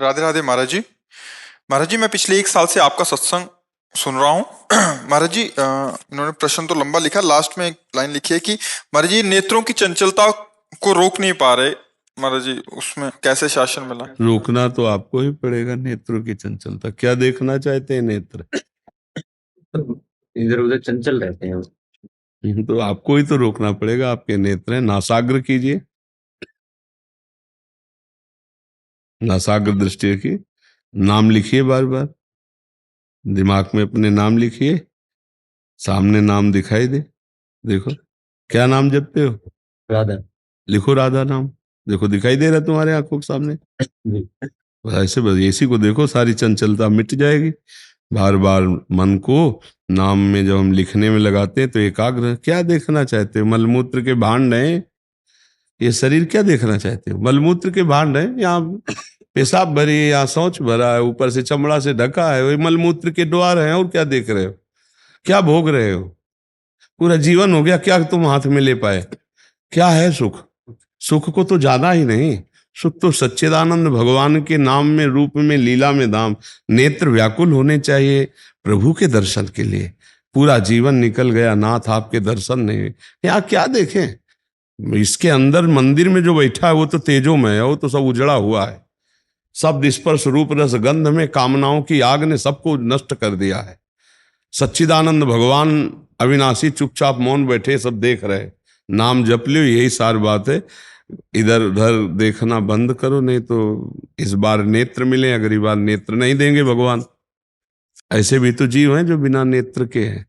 राधे राधे महाराज जी। महाराज जी, मैं पिछले 1 साल से आपका सत्संग सुन रहा हूँ। महाराज जी, इन्होंने प्रश्न तो लंबा लिखा, लास्ट में एक लाइन लिखी है कि महाराज जी नेत्रों की चंचलता को रोक नहीं पा रहे। महाराज जी, उसमें कैसे शासन मिला? रोकना तो आपको ही पड़ेगा नेत्रों की चंचलता। क्या देखना चाहते हैं नेत्र? इधर उधर चंचल रहते हैं। तो आपको ही तो रोकना पड़ेगा। आपके नेत्र हैं, नासाग्र कीजिए, नासाग्र दृष्टि की। नाम लिखिए, बार बार दिमाग में अपने नाम लिखिए, सामने नाम दिखाई दे। देखो क्या नाम जपते हो? राधा। लिखो राधा नाम, देखो दिखाई दे रहा है तुम्हारे आंखों के सामने। बस ऐसे, बस इसी को देखो, सारी चंचलता मिट जाएगी। बार बार मन को नाम में जब हम लिखने में लगाते हैं तो एकाग्र। क्या देखना चाहते हो? मलमूत्र के भांड हैं ये शरीर, क्या देखना चाहते हो? मलमूत्र के भांड हैं, यहाँ पेशाब भरी है, यहाँ शौच भरा है, ऊपर से चमड़ा से ढका है, वही मलमूत्र के द्वार हैं। और क्या देख रहे हो? क्या भोग रहे हो? पूरा जीवन हो गया, क्या तुम हाथ में ले पाए? क्या है सुख? सुख को तो जाना ही नहीं। सुख तो सच्चिदानंद भगवान के नाम में, रूप में, लीला में धाम। नेत्र व्याकुल होने चाहिए प्रभु के दर्शन के लिए। पूरा जीवन निकल गया, नाथ आपके दर्शन नहीं। यहाँ क्या देखें? इसके अंदर मंदिर में जो बैठा है वो तो तेजोमय है, वो तो सब उजड़ा हुआ है। शब्द स्पर्श रूप रस गंध में कामनाओं की आग ने सबको नष्ट कर दिया है। सच्चिदानंद भगवान अविनाशी चुपचाप मौन बैठे, सब देख रहे। नाम जप लो, यही सार बात है। इधर उधर देखना बंद करो, नहीं तो इस बार नेत्र मिले, अगली बार नेत्र नहीं देंगे भगवान। ऐसे भी तो जीव हैं जो बिना नेत्र के हैं।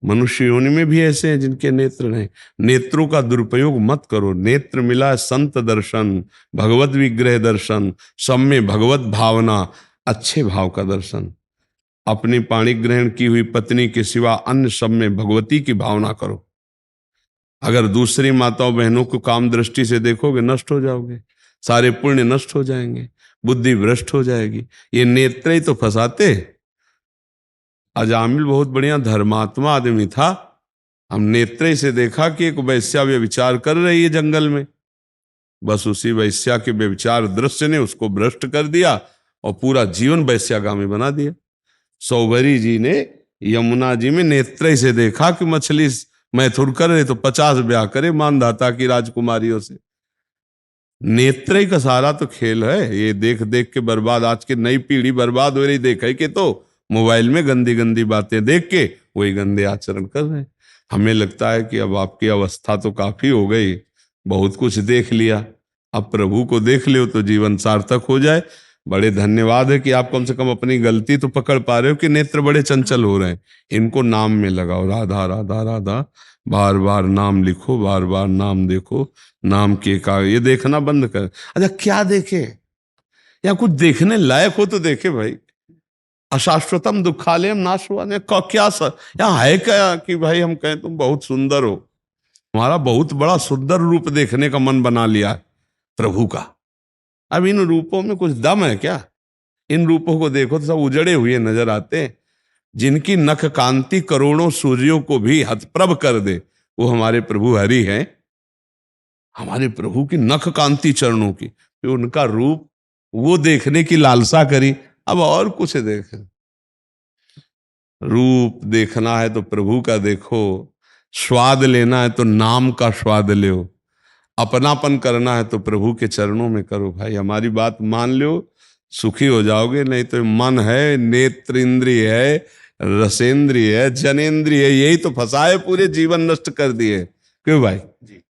मनुष्य योनि में भी ऐसे हैं जिनके नेत्र नहीं। नेत्रों का दुरुपयोग मत करो। नेत्र मिला संत दर्शन, भगवत विग्रह दर्शन, सब में भगवत भावना, अच्छे भाव का दर्शन। अपनी पाणी ग्रहण की हुई पत्नी के सिवा अन्य सब में भगवती की भावना करो। अगर दूसरी माताओं बहनों को काम दृष्टि से देखोगे, नष्ट हो जाओगे, सारे पुण्य नष्ट हो जाएंगे, बुद्धि भ्रष्ट हो जाएगी। ये नेत्र ही तो फंसाते। अजामिल बहुत बढ़िया धर्मात्मा आदमी था। हम नेत्र से देखा कि एक वैश्या व्यभिचार कर रही है जंगल में। बस उसी वैश्या के व्यभिचार दृश्य ने उसको भ्रष्ट कर दिया और पूरा जीवन वैश्यागामी बना दिया। सौभरी जी ने यमुना जी में नेत्र से देखा कि मछली मैथुर करे तो 50 ब्याह करे मानधाता की राजकुमारियों से। नेत्र का सारा तो खेल है। ये देख देख के बर्बाद, आज की नई पीढ़ी बर्बाद हो रही। देखे कि तो मोबाइल में गंदी गंदी बातें देख के वही गंदे आचरण कर रहे हैं। हमें लगता है कि अब आपकी अवस्था तो काफी हो गई, बहुत कुछ देख लिया, अब प्रभु को देख लो तो जीवन सार्थक हो जाए। बड़े धन्यवाद है कि आप कम से कम अपनी गलती तो पकड़ पा रहे हो कि नेत्र बड़े चंचल हो रहे हैं। इनको नाम में लगाओ, राधा राधा राधा, बार बार नाम लिखो, बार बार नाम देखो। नाम के का ये देखना बंद कर। अच्छा क्या देखे? या कुछ देखने लायक हो तो देखे भाई। अशाश्वतम दुखालयम नाशवान, क्या यहाँ है क्या कि भाई हम कहें तुम बहुत सुंदर हो? हमारा बहुत बड़ा सुंदर रूप देखने का मन बना लिया प्रभु का। अब इन रूपों में कुछ दम है क्या? इन रूपों को देखो तो सब उजड़े हुए नजर आते हैं। जिनकी नख कांति करोड़ों सूर्यों को भी हतप्रभ कर दे, वो हमारे प्रभु हरि हैं। हमारे प्रभु की नख कांति चरणों की, फिर उनका रूप वो देखने की लालसा करी। अब और कुछ देख, रूप देखना है तो प्रभु का देखो, स्वाद लेना है तो नाम का स्वाद लो, अपनापन करना है तो प्रभु के चरणों में करो। भाई हमारी बात मान लो, सुखी हो जाओगे। नहीं तो मन है, नेत्र इंद्रिय है, रसेंद्रिय है, जनेन्द्रिय है, यही तो फंसाए, पूरे जीवन नष्ट कर दिए। क्यों भाई?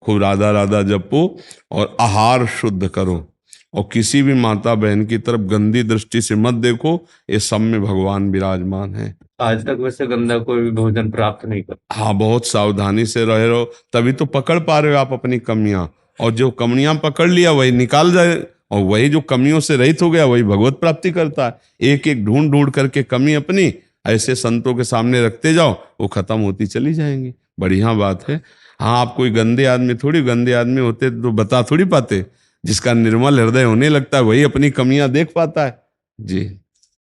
खूब राधा राधा जपो और आहार शुद्ध करो, और किसी भी माता बहन की तरफ गंदी दृष्टि से मत देखो। ये सब में भगवान विराजमान है। आज तक वैसे गंदा कोई भी भोजन प्राप्त नहीं कर। हाँ, बहुत सावधानी से रहे रहो, तभी तो पकड़ पा रहे हो आप अपनी कमियां। और जो कमियां पकड़ लिया वही निकाल जाए, और वही जो कमियों से रहित हो गया वही भगवत प्राप्ति करता है। एक एक ढूंढ ढूंढ करके कमी अपनी ऐसे संतों के सामने रखते जाओ, वो खत्म होती चली जाएंगी। बढ़िया बात है। हाँ, आप कोई गंदे आदमी होते तो बता थोड़ी पाते। जिसका निर्मल हृदय होने लगता है वही अपनी कमियां देख पाता है। जी।